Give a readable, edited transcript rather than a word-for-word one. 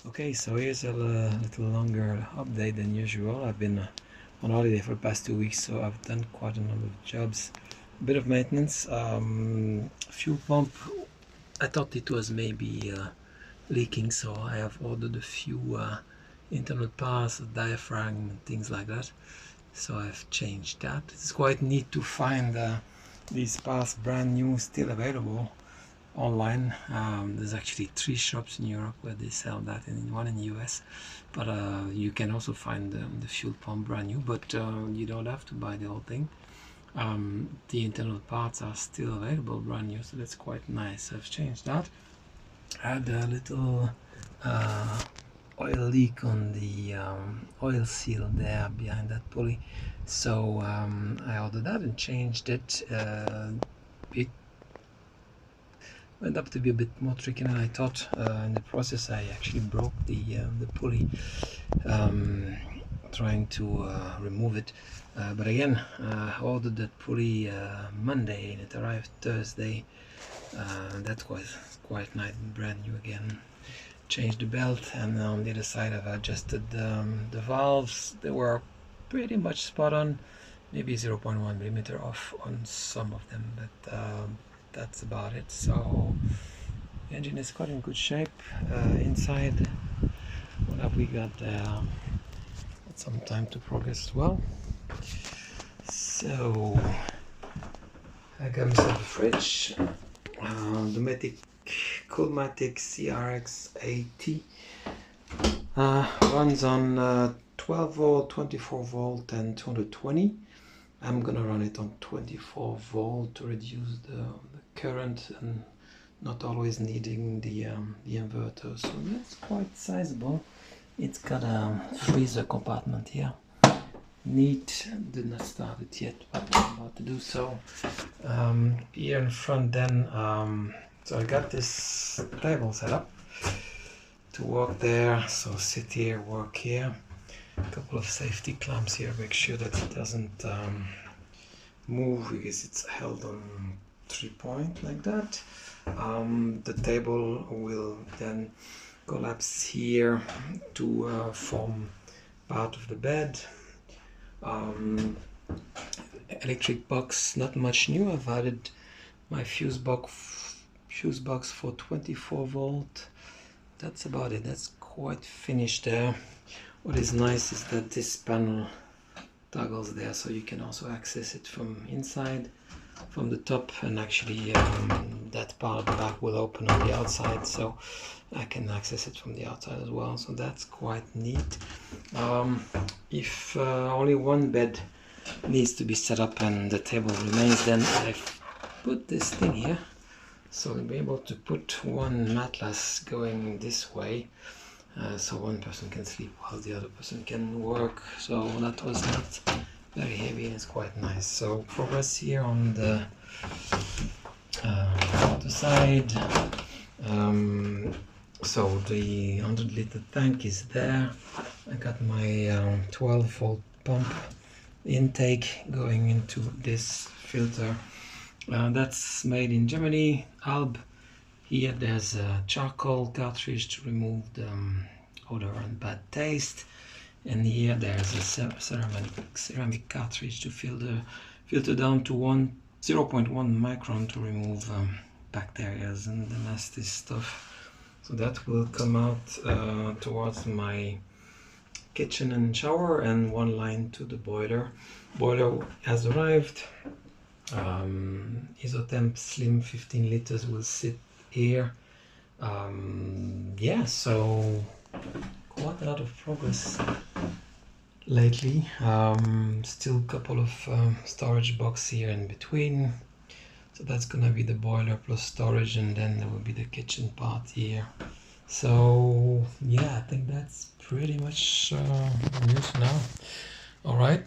Okay, so here's a little longer update than usual. I've been on holiday for the past 2 weeks, so I've done quite a number of jobs. A bit of maintenance. Fuel pump, I thought it was maybe leaking, so I have ordered a few internal parts, diaphragm, things like that. So I've changed that. It's quite neat to find these parts brand new, still available online. There's actually 3 shops in Europe where they sell that, and one in the US. But you can also find the fuel pump brand new, but you don't have to buy the whole thing. The internal parts are still available brand new, so that's quite nice. I've changed that. I had a little oil leak on the oil seal there behind that pulley, so I ordered that and changed it. It went up to be a bit more tricky than I thought. In the process I actually broke the pulley trying to remove it, but again I ordered that pulley Monday and it arrived Thursday. That was quite nice and brand new again. Changed the belt, and on the other side I've adjusted the valves. They were pretty much spot on, maybe 0.1 millimeter off on some of them, but that's about it. So the engine is quite in good shape. Inside, what have we got there? Some time to progress as well. So I got myself a fridge, Dometic Coolmatic CRX 80. Runs on 12 volt, 24 volt and 220. I'm gonna run it on 24 volt to reduce the current and not always needing the inverter, so that's quite sizable. It's got a freezer compartment here. Neat. Did not start it yet, but I'm about to do so. Here in front then, so I got this table set up to work there, so sit here, work here. A couple of safety clamps here, make sure that it doesn't move because it's held on 3-point like that. The table will then collapse here to form part of the bed. Electric box, not much new. I've added my fuse box for 24 volt. That's about it. That's quite finished there. What is nice is that this panel toggles there, so you can also access it from inside, from the top, and actually that part of the back will open on the outside, so I can access it from the outside as well, so that's quite neat. If only one bed needs to be set up and the table remains, then I've put this thing here, so we'll be able to put one mattress going this way, so one person can sleep while the other person can work. So that was not very heavy and it's quite nice. So progress here on the other side. So the 100-liter tank is there. I got my 12 volt pump intake going into this filter. That's made in Germany, Alb. Here there's a charcoal cartridge to remove the odor and bad taste, and here there's a ceramic cartridge to filter down to 0.1 micron to remove bacteria and the nasty stuff. So that will come out towards my kitchen and shower, and one line to the boiler. Boiler has arrived. Isotemp Slim 15 liters will sit here. Yeah, so quite a lot of progress lately. Still a couple of storage boxes here in between, so that's gonna be the boiler plus storage, and then there will be the kitchen part here. So yeah, I think that's pretty much news now. All right.